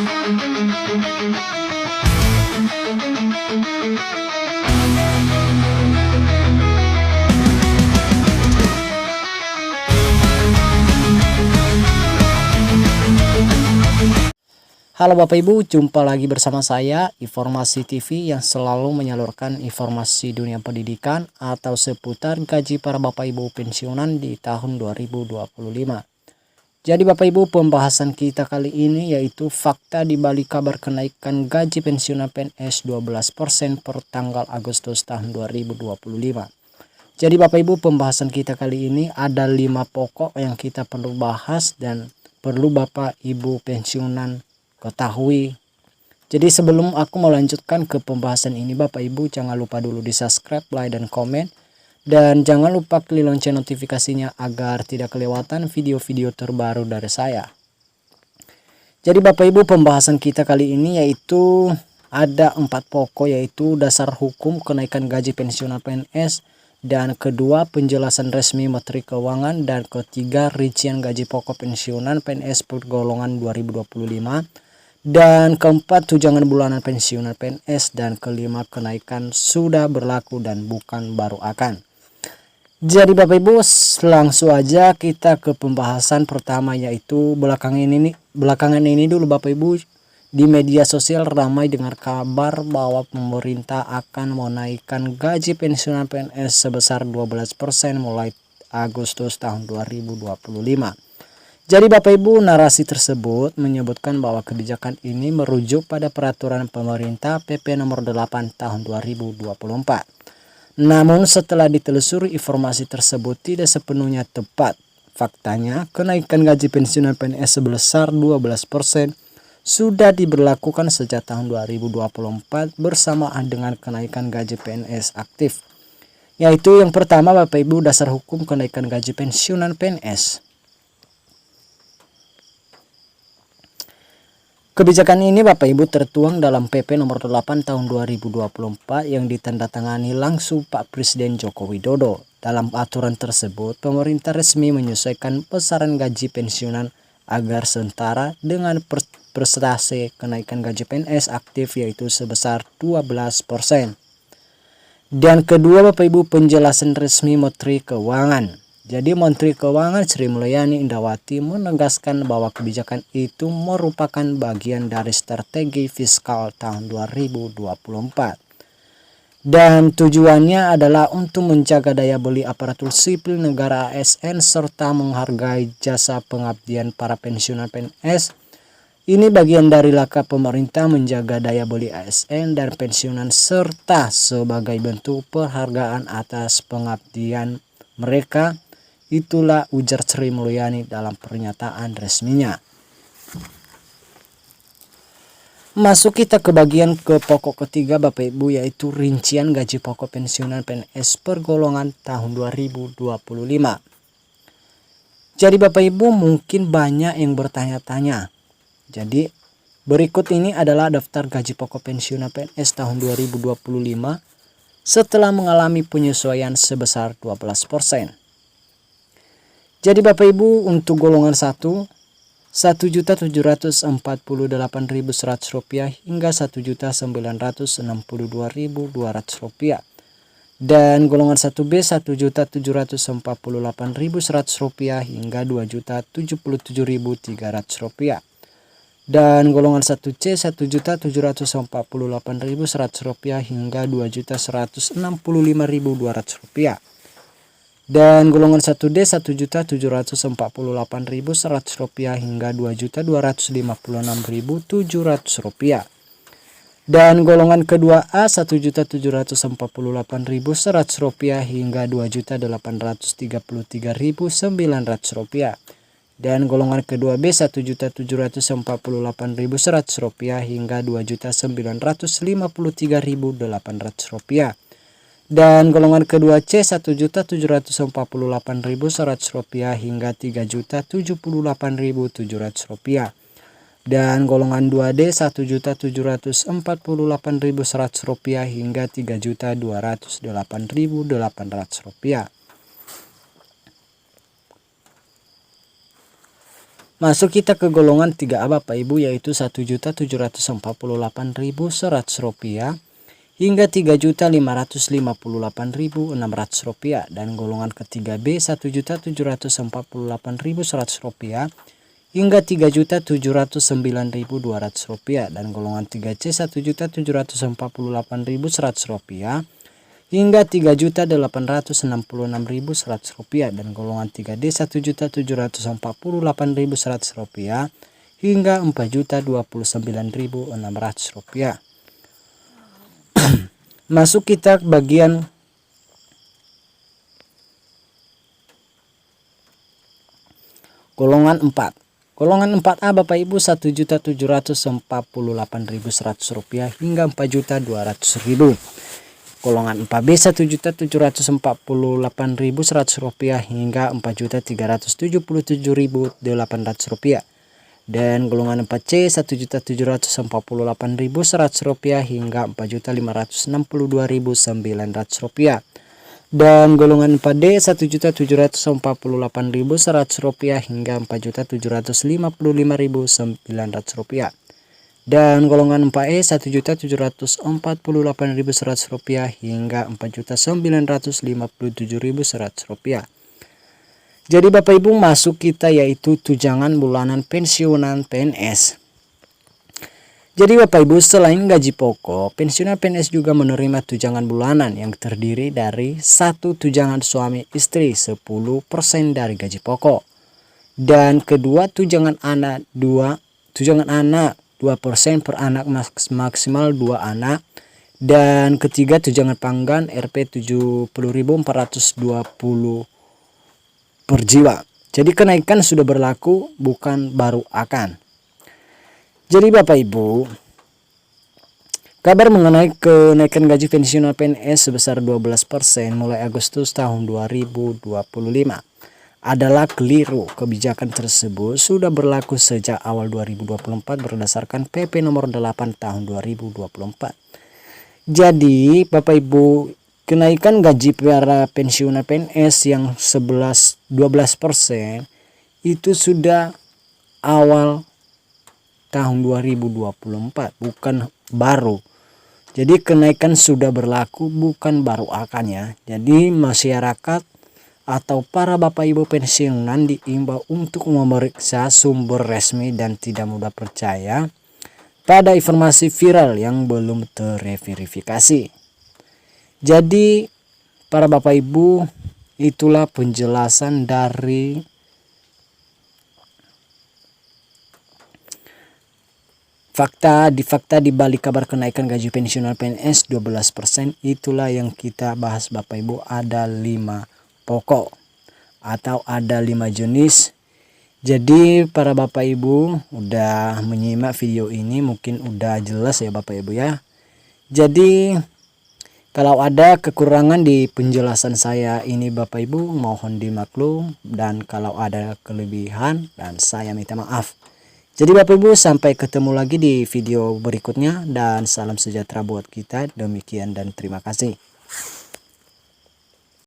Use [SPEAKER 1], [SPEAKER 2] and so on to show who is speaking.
[SPEAKER 1] Halo Bapak Ibu, jumpa lagi bersama saya Informasi TV yang selalu menyalurkan informasi dunia pendidikan atau seputar gaji para Bapak Ibu pensiunan di tahun 2025. Jadi Bapak Ibu, pembahasan kita kali ini yaitu fakta di balik kabar kenaikan gaji pensiunan PNS 12% per tanggal Agustus tahun 2025. Jadi Bapak Ibu, pembahasan kita kali ini ada 5 pokok yang kita perlu bahas dan perlu Bapak Ibu pensiunan ketahui. Jadi sebelum aku melanjutkan ke pembahasan ini, Bapak Ibu jangan lupa dulu di subscribe, like, dan komen. Dan jangan lupa klik lonceng notifikasinya agar tidak kelewatan video-video terbaru dari saya. Jadi Bapak Ibu, pembahasan kita kali ini yaitu ada 4 pokok, yaitu dasar hukum kenaikan gaji pensiunan PNS, dan kedua penjelasan resmi Menteri Keuangan, dan ketiga rincian gaji pokok pensiunan PNS per golongan 2025, dan keempat tunjangan bulanan pensiunan PNS, dan kelima kenaikan sudah berlaku dan bukan baru akan. Jadi Bapak Ibu, langsung aja kita ke pembahasan pertama, yaitu belakangan ini dulu Bapak Ibu, di media sosial ramai dengan kabar bahwa pemerintah akan menaikkan gaji pensiunan PNS sebesar 12% mulai Agustus tahun 2025. Jadi Bapak Ibu, narasi tersebut menyebutkan bahwa kebijakan ini merujuk pada peraturan pemerintah PP nomor 8 tahun 2024. Namun setelah ditelusuri, informasi tersebut tidak sepenuhnya tepat. Faktanya, kenaikan gaji pensiunan PNS sebesar 12% sudah diberlakukan sejak tahun 2024 bersamaan dengan kenaikan gaji PNS aktif. Yaitu yang pertama Bapak Ibu, dasar hukum kenaikan gaji pensiunan PNS. Kebijakan ini Bapak Ibu tertuang dalam PP nomor 8 tahun 2024 yang ditandatangani langsung Pak Presiden Joko Widodo. Dalam aturan tersebut, pemerintah resmi menyesuaikan besaran gaji pensiunan agar setara dengan persentase kenaikan gaji PNS aktif, yaitu sebesar 12%. Dan kedua Bapak Ibu, penjelasan resmi Menteri Keuangan. Jadi Menteri Keuangan Sri Mulyani Indrawati menegaskan bahwa kebijakan itu merupakan bagian dari strategi fiskal tahun 2024. Dan tujuannya adalah untuk menjaga daya beli aparatur sipil negara ASN serta menghargai jasa pengabdian para pensiunan PNS. Ini bagian dari langkah pemerintah menjaga daya beli ASN dan pensiunan serta sebagai bentuk penghargaan atas pengabdian mereka. Itulah ujar Sri Mulyani dalam pernyataan resminya. Masuk kita ke bagian ke pokok ketiga Bapak Ibu, yaitu rincian gaji pokok pensiunan PNS per golongan tahun 2025. Jadi Bapak Ibu mungkin banyak yang bertanya-tanya. Jadi berikut ini adalah daftar gaji pokok pensiunan PNS tahun 2025 setelah mengalami penyesuaian sebesar 12%. Jadi Bapak Ibu, untuk golongan 1, Rp1.748.100 hingga Rp1.962.200. Dan golongan 1B Rp1.748.100 hingga Rp2.077.300. Dan golongan 1C Rp1.748.100 hingga Rp2.165.200. Dan golongan 1D Rp1.748.100 hingga Rp2.256.700. Dan golongan kedua A Rp1.748.100 hingga Rp2.833.900. Dan golongan kedua B Rp1.748.100 hingga Rp2.953.800. Dan golongan kedua C Rp1.748.100 hingga Rp3.078.700. Dan golongan 2D Rp1.748.100 hingga Rp3.208.800. Masuk kita ke golongan 3A Bapak Ibu, yaitu Rp1.748.100 hingga Rp3.558.600, dan golongan ketiga B Rp1.748.100 hingga Rp3.709.200, dan golongan 3C Rp1.748.100 hingga Rp3.866.100, dan golongan 3D Rp1.748.100 hingga Rp4.029.600. Masuk kita ke bagian golongan 4. Golongan 4A Bapak Ibu Rp1.748.100 hingga Rp4.200.000. Golongan 4B Rp1.748.100 hingga Rp4.377.800, dan golongan 4C Rp1.748.100 hingga Rp4.562.900, dan golongan 4D Rp1.748.100 hingga Rp4.755.900, dan golongan 4E Rp1.748.100 hingga Rp4.957.100. Jadi Bapak Ibu, masuk kita yaitu tunjangan bulanan pensiunan PNS. Jadi Bapak Ibu, selain gaji pokok, pensiunan PNS juga menerima tunjangan bulanan yang terdiri dari 1 tunjangan suami istri 10% dari gaji pokok, dan kedua tunjangan anak 2% per anak maksimal 2 anak, dan ketiga tunjangan panggan Rp 70.420 per jiwa. Jadi kenaikan sudah berlaku, bukan baru akan. Jadi Bapak Ibu, kabar mengenai kenaikan gaji pensiunan PNS sebesar 12% mulai Agustus tahun 2025 adalah keliru. Kebijakan tersebut sudah berlaku sejak awal 2024 berdasarkan PP nomor 8 tahun 2024. Jadi Bapak Ibu, kenaikan gaji para pensiunan PNS yang 12% itu sudah awal tahun 2024, bukan baru. Jadi kenaikan sudah berlaku, bukan baru akan ya. Jadi masyarakat atau para Bapak Ibu pensiunan diimbau untuk memeriksa sumber resmi dan tidak mudah percaya pada informasi viral yang belum terverifikasi. Jadi para Bapak Ibu, itulah penjelasan dari fakta di balik kabar kenaikan gaji pensiunan PNS 12%. Itulah yang kita bahas Bapak Ibu. Ada 5 pokok atau ada 5 jenis. Jadi para Bapak Ibu udah menyimak video ini, mungkin udah jelas ya Bapak Ibu ya. Jadi kalau ada kekurangan di penjelasan saya ini Bapak Ibu, mohon dimaklum, dan kalau ada kelebihan dan saya minta maaf. Jadi Bapak Ibu, sampai ketemu lagi di video berikutnya, dan salam sejahtera buat kita. Demikian dan terima kasih.